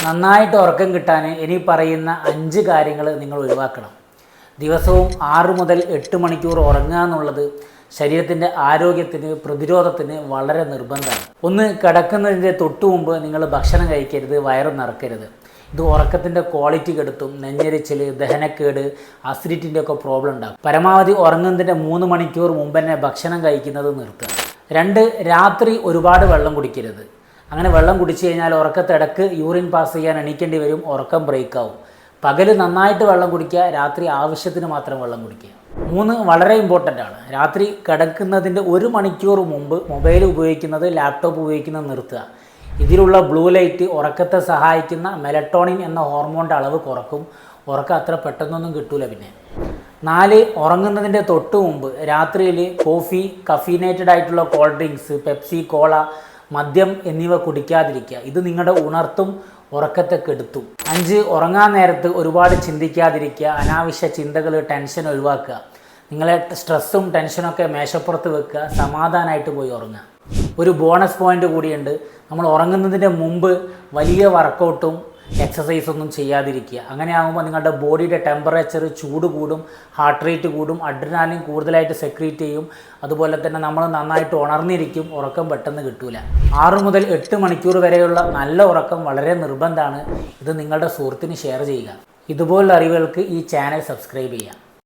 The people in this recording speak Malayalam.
നന്നായിട്ട് ഉറക്കം കിട്ടാൻ ഇനി പറയുന്ന 5 കാര്യങ്ങൾ നിങ്ങൾ ഒഴിവാക്കണം. ദിവസവും 6 മുതൽ 8 മണിക്കൂർ ഉറങ്ങുക എന്നുള്ളത് ശരീരത്തിൻ്റെ ആരോഗ്യത്തിന് പ്രതിരോധത്തിന് വളരെ നിർബന്ധമാണ്. ഒന്ന്, കിടക്കുന്നതിൻ്റെ തൊട്ടു മുമ്പ് നിങ്ങൾ ഭക്ഷണം കഴിക്കരുത്, വയറ് നിറക്കരുത്. ഇത് ഉറക്കത്തിൻ്റെ ക്വാളിറ്റി കെടുത്തും. നെഞ്ഞരിച്ചിൽ, ദഹനക്കേട്, അസിഡിറ്റിൻ്റെ ഒക്കെ പ്രോബ്ലം ഉണ്ടാകും. പരമാവധി ഉറങ്ങുന്നതിൻ്റെ 3 മണിക്കൂർ മുമ്പ് തന്നെ ഭക്ഷണം കഴിക്കുന്നത് നിർത്തുക. 2, രാത്രി ഒരുപാട് വെള്ളം കുടിക്കരുത്. അങ്ങനെ വെള്ളം കുടിച്ചു കഴിഞ്ഞാൽ ഉറക്കത്തിടക്ക് യൂറിൻ പാസ് ചെയ്യാൻ എണീക്കേണ്ടി വരും, ഉറക്കം ബ്രേക്ക് ആവും. പകൽ നന്നായിട്ട് വെള്ളം കുടിക്കുക, രാത്രി ആവശ്യത്തിന് മാത്രം വെള്ളം കുടിക്കുക. 3, വളരെ ഇമ്പോർട്ടൻ്റ് ആണ്. രാത്രി കിടക്കുന്നതിൻ്റെ 1 മണിക്കൂർ മുമ്പ് മൊബൈൽ ഉപയോഗിക്കുന്നത്, ലാപ്ടോപ്പ് ഉപയോഗിക്കുന്നത് നിർത്തുക. ഇതിലുള്ള ബ്ലൂ ലൈറ്റ് ഉറക്കത്തെ സഹായിക്കുന്ന മെലറ്റോണിൻ എന്ന ഹോർമോണിൻ്റെ അളവ് കുറക്കും. ഉറക്കം അത്ര പെട്ടെന്നൊന്നും കിട്ടൂല. പിന്നെ 4, ഉറങ്ങുന്നതിൻ്റെ തൊട്ട് മുമ്പ് രാത്രിയിൽ കോഫി, കഫീനേറ്റഡ് ആയിട്ടുള്ള കോൾഡ് ഡ്രിങ്ക്സ്, പെപ്സി, കോള, മദ്യം എന്നിവ കുടിക്കാതിരിക്കുക. ഇത് നിങ്ങളുടെ ഉണർത്തും ഉറക്കത്തെ കെടുത്തും. 5, ഉറങ്ങാൻ നേരത്ത് ഒരുപാട് ചിന്തിക്കാതിരിക്കുക. അനാവശ്യ ചിന്തകൾ, ടെൻഷൻ ഒഴിവാക്കുക. നിങ്ങളെ സ്ട്രെസ്സും ടെൻഷനൊക്കെ മേശപ്പുറത്ത് വെക്കുക, സമാധാനമായിട്ട് പോയി ഉറങ്ങുക. ഒരു ബോണസ് പോയിൻ്റ് കൂടിയുണ്ട്. നമ്മൾ ഉറങ്ങുന്നതിൻ്റെ മുമ്പ് വലിയ വർക്കൗട്ടും എക്സസൈസൊന്നും ചെയ്യാതിരിക്കുക. അങ്ങനെ ആകുമ്പോൾ നിങ്ങളുടെ ബോഡിയുടെ ടെമ്പറേച്ചർ ചൂട് കൂടും, ഹാർട്ട് റേറ്റ് കൂടും, അഡ്രിനാലിൻ കൂടുതലായിട്ട് സെക്രീറ്റ് ചെയ്യും. അതുപോലെ തന്നെ നമ്മൾ നന്നായിട്ട് ഉണർന്നിരിക്കും, ഉറക്കം പെട്ടെന്ന് കിട്ടൂല. 6 മുതൽ 8 മണിക്കൂർ വരെയുള്ള നല്ല ഉറക്കം വളരെ നിർബന്ധമാണ്. ഇത് നിങ്ങളുടെ സുഹൃത്തിന് ഷെയർ ചെയ്യുക. ഇതുപോലുള്ള അറിവുകൾക്ക് ഈ ചാനൽ സബ്സ്ക്രൈബ് ചെയ്യുക.